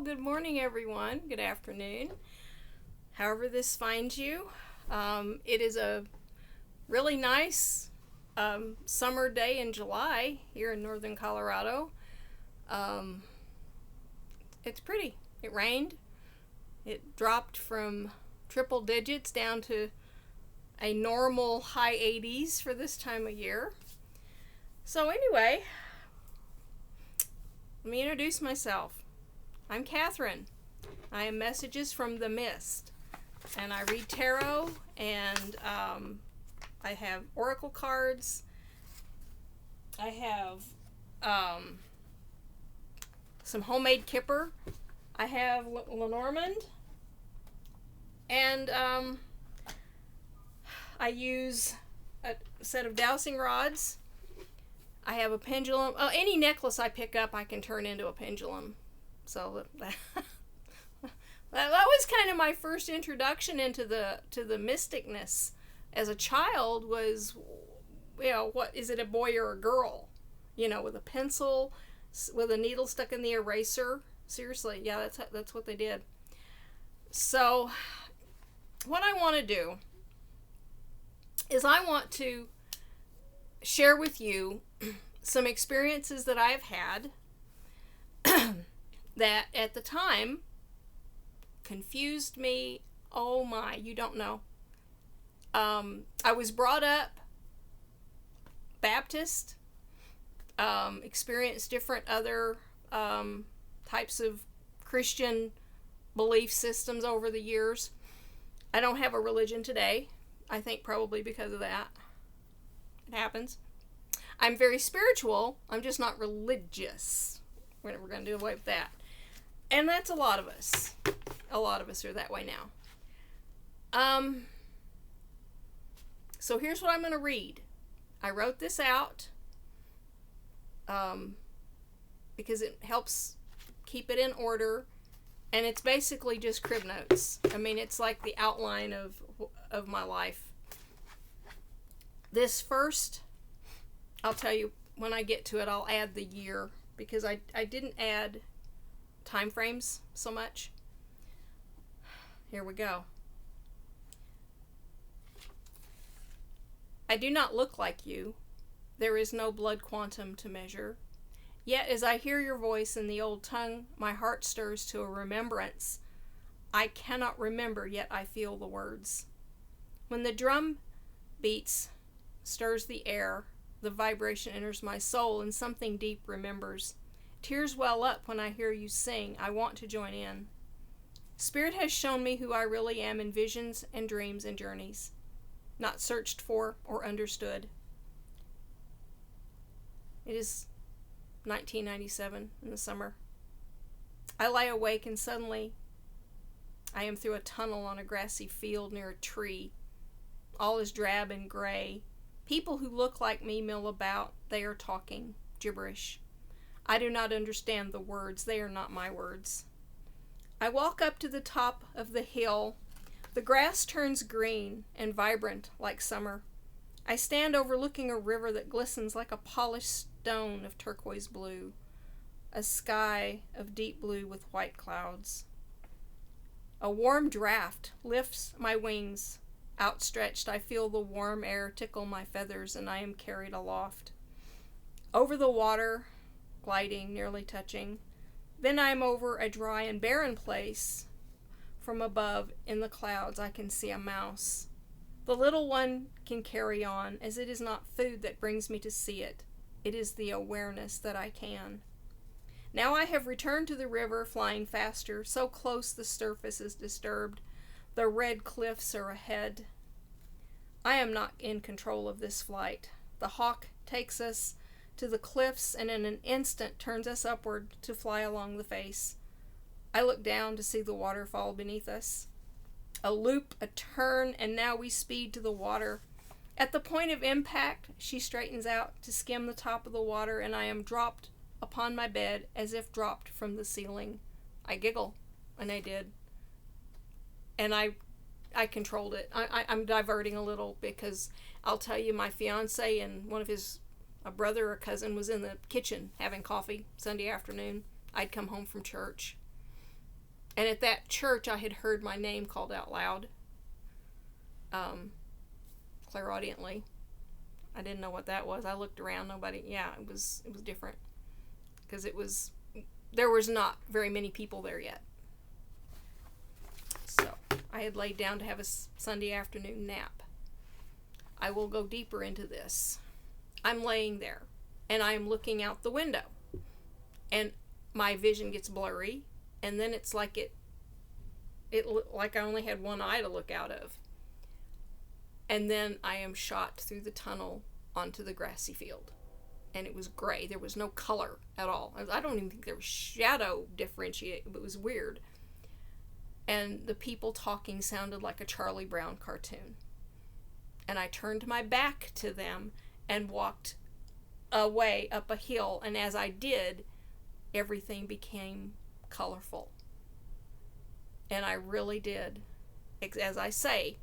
good morning, everyone. Good afternoon. However, this finds you. It is a really nice summer day in July here in northern Colorado. Um, it's pretty. It rained. It dropped from triple digits down to a normal high 80s for this time of year. So, anyway, let me introduce myself. I'm Catherine. I am Messages from the Mist, and I read tarot, and I have oracle cards. I have some homemade kipper. I have Lenormand, and I use a set of dowsing rods. I have a pendulum. Any necklace I pick up, I can turn into a pendulum. So that was kind of my first introduction into the mysticness as a child. Was, what is it, a boy or a girl? With a pencil, with a needle stuck in the eraser. Seriously, yeah, that's what they did. So, what I want to do is I want to share with you some experiences that I've had that at the time confused me. Oh my, you don't know. I was brought up Baptist, experienced different other types of Christian belief systems over the years. I don't have a religion today. I think probably because of that. It happens. I'm very spiritual. I'm just not religious. We're going to do away with that. And that's a lot of us. A lot of us are that way now. So here's what I'm going to read. I wrote this out because it helps keep it in order. And it's basically just crib notes. I mean, it's like the outline of my life. This first, I'll tell you, when I get to it, I'll add the year, because I didn't add time frames so much. Here we go. I do not look like you. There is no blood quantum to measure. Yet as I hear your voice in the old tongue, my heart stirs to a remembrance. I cannot remember, yet I feel the words. When the drum beats, stirs the air, the vibration enters my soul, and something deep remembers. Tears well up when I hear you sing. I want to join in. Spirit has shown me who I really am in visions and dreams and journeys, not searched for or understood. It is 1997 in the summer. I lie awake and suddenly I am through a tunnel on a grassy field near a tree. All is drab and gray. People who look like me mill about. They are talking gibberish. I do not understand the words. They are not my words. I walk up to the top of the hill. The grass turns green and vibrant like summer. I stand overlooking a river that glistens like a polished stone of turquoise blue, a sky of deep blue with white clouds. A warm draft lifts my wings. Outstretched, I feel the warm air tickle my feathers, and I am carried aloft. Over the water, gliding, nearly touching. Then I am over a dry and barren place. From above, in the clouds, I can see a mouse. The little one can carry on, as it is not food that brings me to see it. It is the awareness that I can. Now I have returned to the river, flying faster, so close the surface is disturbed. The red cliffs are ahead. I am not in control of this flight. The hawk takes us to the cliffs and in an instant turns us upward to fly along the face. I look down to see the waterfall beneath us. A loop, a turn, and now we speed to the water. At the point of impact, she straightens out to skim the top of the water, and I am dropped upon my bed as if dropped from the ceiling. I giggle, and I did. And I controlled it. I'm diverting a little because I'll tell you, my fiance and one of his, a brother or cousin, was in the kitchen having coffee Sunday afternoon. I'd come home from church. And at that church, I had heard my name called out loud, clairaudiently. I didn't know what that was. I looked around. Nobody. Yeah, it was different, because there was not very many people there yet. So I had laid down to have a Sunday afternoon nap. I will go deeper into this. I'm laying there, and I am looking out the window, and my vision gets blurry, and then it's like it like I only had one eye to look out of. And then I am shot through the tunnel onto the grassy field. And it was gray. There was no color at all. I don't even think there was shadow differentiate. It was weird. And the people talking sounded like a Charlie Brown cartoon. And I turned my back to them and walked away up a hill. And as I did, everything became colorful. And I really did. As I say,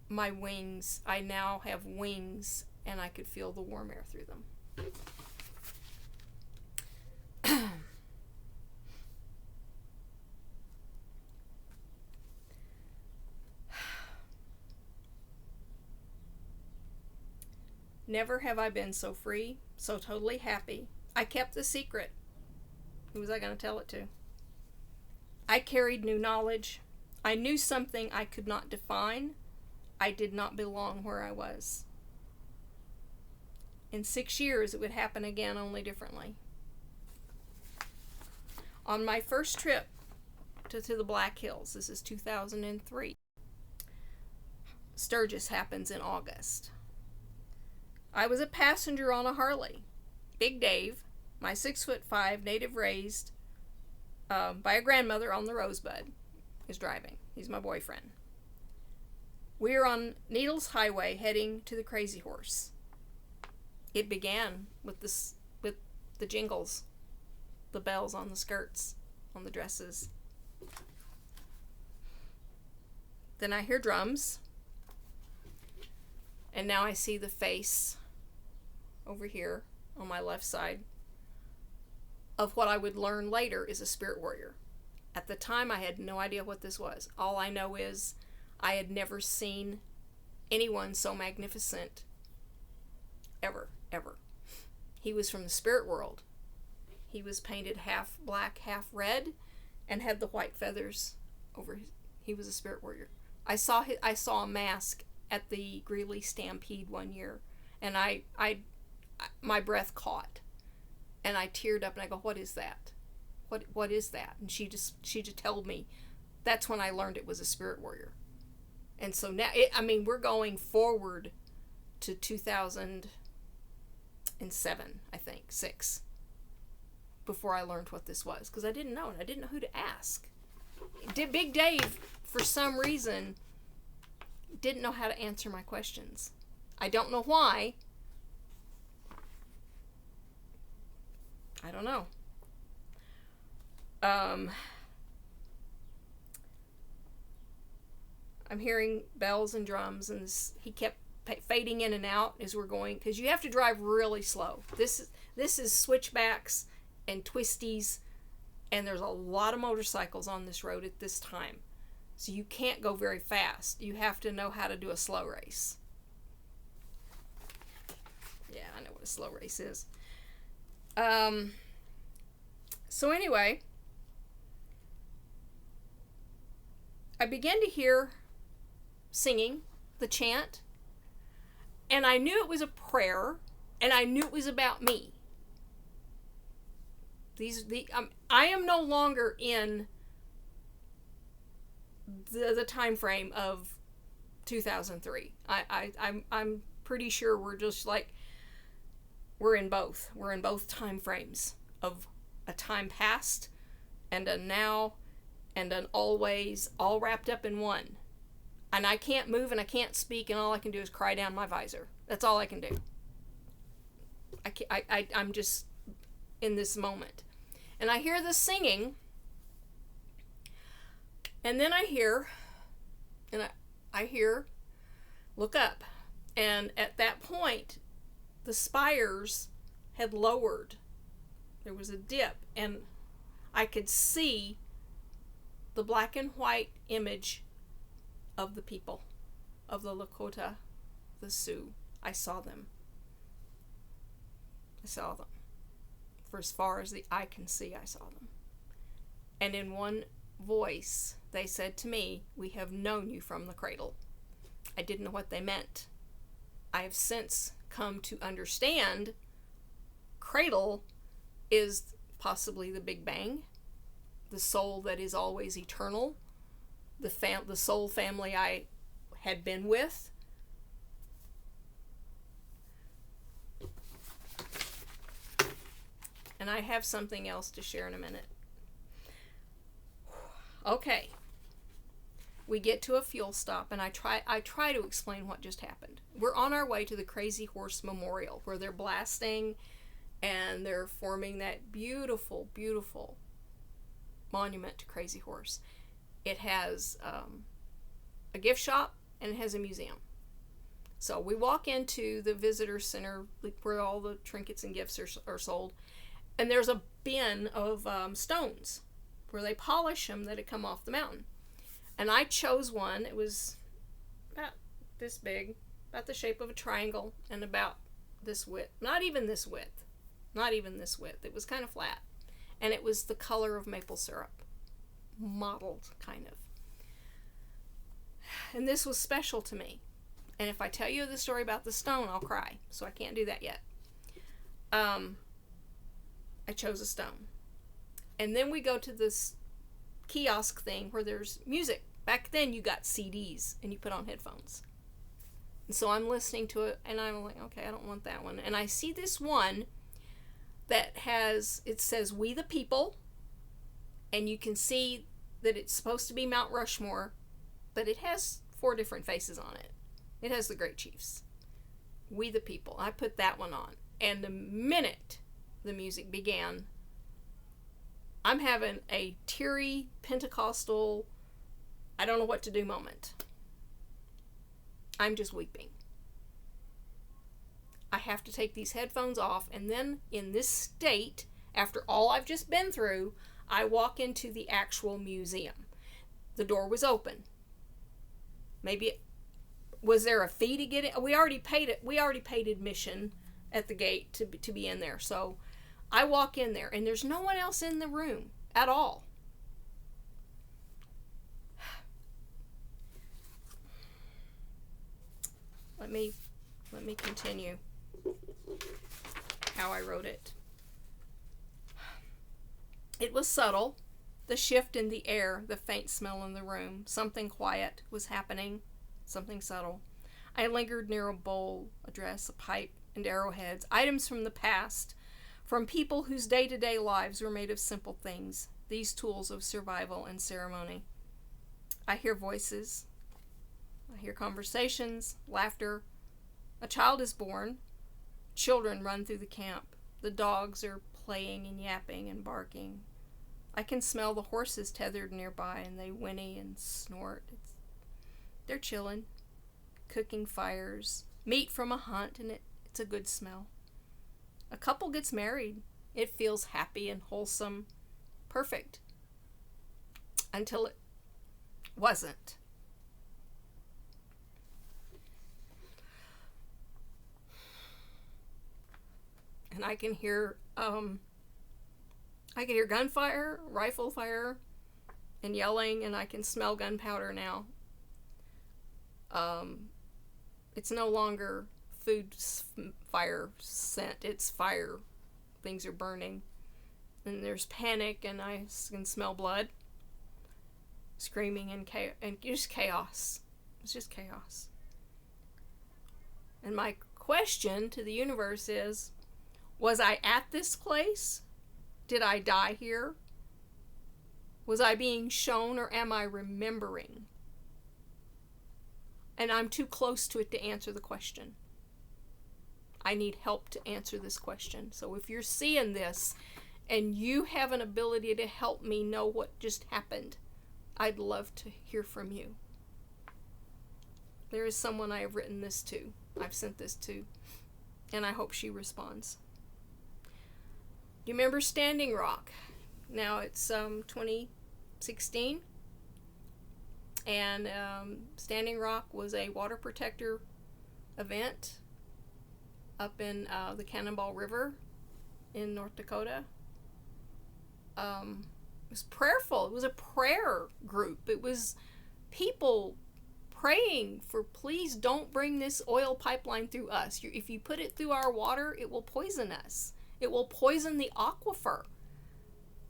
my wings, I now have wings, and I could feel the warm air through them. Never have I been so free, so totally happy. I kept the secret. Who was I going to tell it to? I carried new knowledge. I knew something I could not define. I did not belong where I was. In 6 years, it would happen again, only differently. On my first trip to the Black Hills, this is 2003, Sturgis happens in August. I was a passenger on a Harley. Big Dave, my 6'5", native raised by a grandmother on the Rosebud, is driving. He's my boyfriend. We are on Needles Highway heading to the Crazy Horse. It began with the jingles, the bells on the skirts, on the dresses. Then I hear drums, and now I see the face over here on my left side of what I would learn later is a spirit warrior. At the time, I had no idea what this was. All I know is I had never seen anyone so magnificent ever. He was from the spirit world. He was painted half black, half red, and had the white feathers over his. He was a spirit warrior. I saw a mask at the Greeley Stampede one year, and my breath caught, and I teared up, and I go, "What is that? What is that?" And she just told me. That's when I learned it was a spirit warrior. And so now, we're going forward to 2007, I think, 6, before I learned what this was, because I didn't know, and I didn't know who to ask. Big Dave, for some reason, didn't know how to answer my questions. I don't know why. I don't know. I'm hearing bells and drums, and he kept fading in and out as we're going, because you have to drive really slow. This is switchbacks and twisties, and there's a lot of motorcycles on this road at this time, so you can't go very fast. You have to know how to do a slow race. Yeah, I know what a slow race is. So anyway, I began to hear singing, the chant, and I knew it was a prayer, and I knew it was about me. I am no longer in the time frame of 2003. I'm pretty sure we're just like, we're in both time frames of a time past and a now and an always, all wrapped up in one. And I can't move and I can't speak, and all I can do is cry down my visor. That's all I can do. I'm just in this moment. And I hear the singing, and then I hear, look up. And at that point, the spires had lowered. There was a dip, and I could see the black and white image of the people, of the Lakota, the Sioux. I saw them. I saw them. For as far as the eye can see, I saw them. And in one voice, they said to me, "We have known you from the cradle." I didn't know what they meant. I have since come to understand cradle is possibly the Big Bang, the soul that is always eternal, the soul family I had been with. And I have something else to share in a minute. Okay. We get to a fuel stop, and I try to explain what just happened. We're on our way to the Crazy Horse Memorial, where they're blasting and they're forming that beautiful, beautiful monument to Crazy Horse. It has a gift shop and it has a museum. So we walk into the visitor center where all the trinkets and gifts are sold, and there's a bin of stones where they polish them that had come off the mountain. And I chose one. It was about this big, about the shape of a triangle, and about this width. Not even this width. Not even this width. It was kind of flat. And it was the color of maple syrup. Mottled, kind of. And this was special to me. And if I tell you the story about the stone, I'll cry. So I can't do that yet. I chose a stone. And then we go to this kiosk thing where there's music. Back then you got CDs and you put on headphones. And so I'm listening to it and I'm like, okay, I don't want that one. And I see this one that it says "We the People," and you can see that it's supposed to be Mount Rushmore, but it has 4 different faces on it. It has the Great Chiefs. "We the People." I put that one on. And the minute the music began, I'm having a teary, Pentecostal, I don't know what to do moment. I'm just weeping. I have to take these headphones off, and then in this state, after all I've just been through, I walk into the actual museum. The door was open. Maybe, was there a fee to get in? We already paid it. We already paid admission at the gate to be in there. So I walk in there, and there's no one else in the room at all. Let me continue how I wrote it. It was subtle, the shift in the air, the faint smell in the room. Something quiet was happening, something subtle. I lingered near a bowl, a dress, a pipe, and arrowheads, items from the past, from people whose day-to-day lives were made of simple things, these tools of survival and ceremony. I hear voices. I hear conversations, laughter. A child is born. Children run through the camp. The dogs are playing and yapping and barking. I can smell the horses tethered nearby, and they whinny and snort. They're chilling, cooking fires, meat from a hunt, and it's a good smell. A couple gets married. It feels happy and wholesome, perfect, until it wasn't. And I can hear gunfire, rifle fire, and yelling, and I can smell gunpowder now. It's no longer food fire scent, it's fire. Things are burning. And there's panic, and I can smell blood. Screaming and just chaos. It's just chaos. And my question to the universe is, was I at this place? Did I die here? Was I being shown, or am I remembering? And I'm too close to it to answer the question. I need help to answer this question. So if you're seeing this and you have an ability to help me know what just happened, I'd love to hear from you. There is someone I have written this to. I've sent this to. And I hope she responds. You remember Standing Rock? Now it's 2016. And Standing Rock was a water protector event up in the Cannonball River in North Dakota. It was prayerful. It was a prayer group. It was people praying for, please don't bring this oil pipeline through us. If you put it through our water, it will poison us. It will poison the aquifer.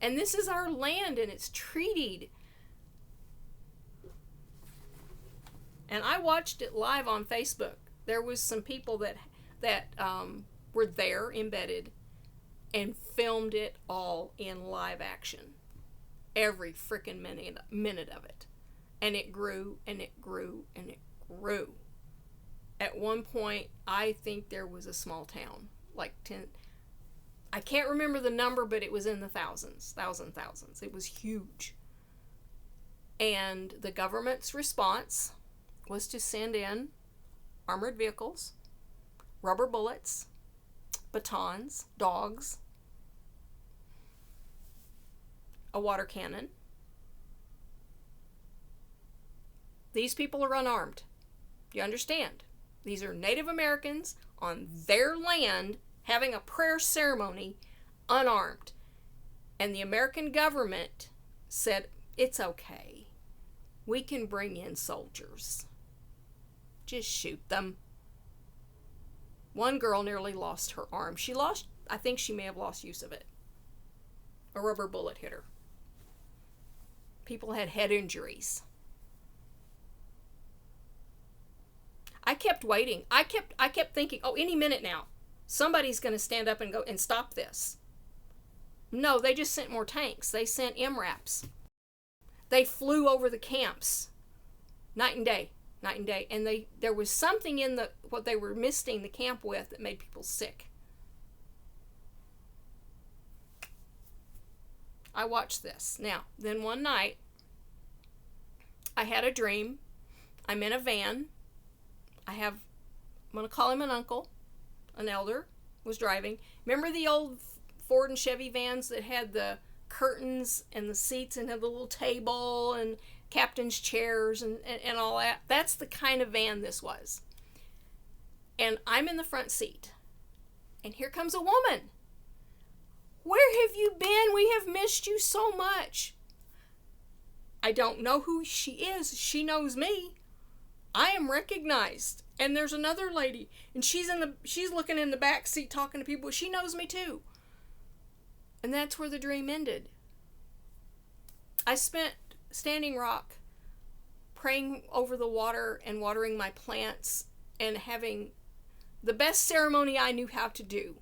And this is our land, and it's treated. And I watched it live on Facebook. There was some people that were there embedded and filmed it all in live action. Every freaking minute of it. And it grew and it grew and it grew. At one point, I think there was a small town, like 10. I can't remember the number, but it was in the thousands. It was huge. And the government's response was to send in armored vehicles, rubber bullets, batons, dogs, a water cannon. These people are unarmed. You understand? These are Native Americans on their land having a prayer ceremony unarmed. And the American government said, it's okay. We can bring in soldiers. Just shoot them. One girl nearly lost her arm. I think she may have lost use of it. A rubber bullet hit her. People had head injuries. I kept waiting. I kept thinking, oh, any minute now, somebody's going to stand up and go and stop this. No, they just sent more tanks. They sent MRAPs. They flew over the camps night and day. And there was something in what they were misting the camp with that made people sick. I watched this. Now, then one night, I had a dream. I'm in a van. I'm going to call him an uncle, an elder, was driving. Remember the old Ford and Chevy vans that had the curtains and the seats and had the little table and captain's chairs and all that? That's the kind of van this was. And I'm in the front seat. And here comes a woman. Where have you been? We have missed you so much. I don't know who she is. She knows me. I am recognized. And there's another lady, and she's looking in the back seat talking to people. She knows me too. And that's where the dream ended. I spent Standing Rock praying over the water and watering my plants and having the best ceremony I knew how to do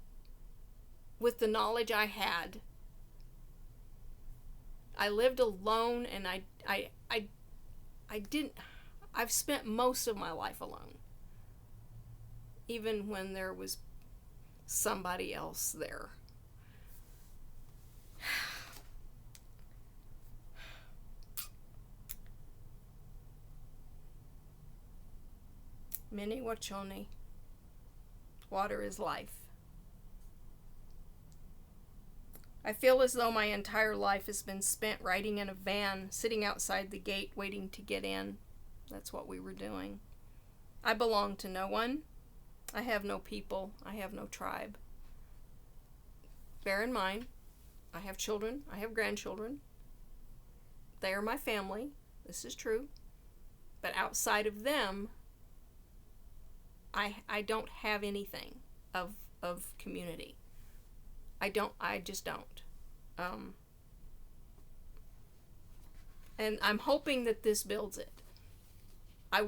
with the knowledge I had. I lived alone, and I've spent most of my life alone. Even when there was somebody else there. Mini Wachoni. Water is life. I feel as though my entire life has been spent riding in a van, sitting outside the gate waiting to get in. That's what we were doing. I belong to no one. I have no people. I have no tribe. Bear in mind, I have children. I have grandchildren. They are my family. This is true. But outside of them, I don't have anything of community. I just don't. And I'm hoping that this builds it. I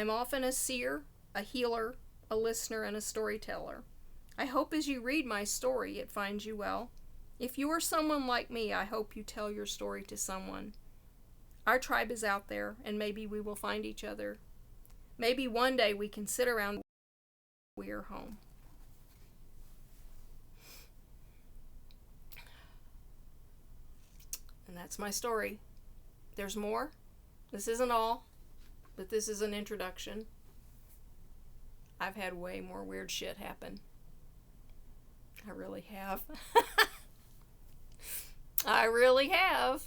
am often a seer, a healer, a listener, and a storyteller. I hope as you read my story, it finds you well. If you are someone like me, I hope you tell your story to someone. Our tribe is out there, and maybe we will find each other. Maybe one day we can sit around. We are home. And that's my story. There's more. This isn't all, but this is an introduction. I've had way more weird shit happen. I really have. I really have.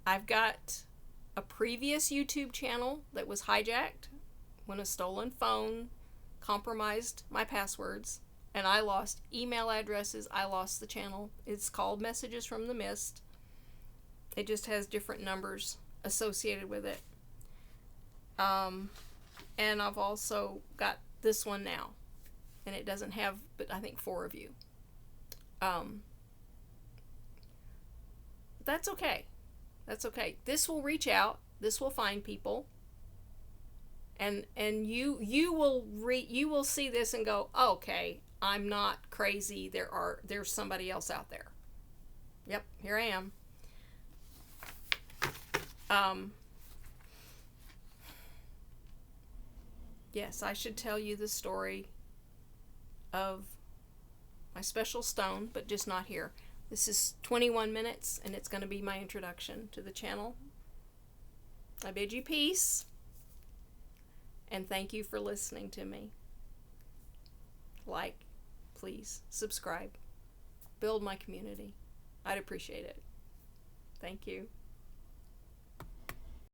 I've got a previous YouTube channel that was hijacked when a stolen phone compromised my passwords, and I lost email addresses. I lost the channel. It's called Messages from the Mist. It just has different numbers associated with it. And I've also got this one now, and it doesn't have, but I think 4 of you. That's okay. That's okay. This will reach out. This will find people. And you will see this and go, oh, okay, I'm not crazy. There's somebody else out there. Yep, here I am. Yes, I should tell you the story of my special stone, but just not here. This is 21 minutes, and it's going to be my introduction to the channel. I bid you peace, and thank you for listening to me. Like, please, subscribe. Build my community. I'd appreciate it. Thank you.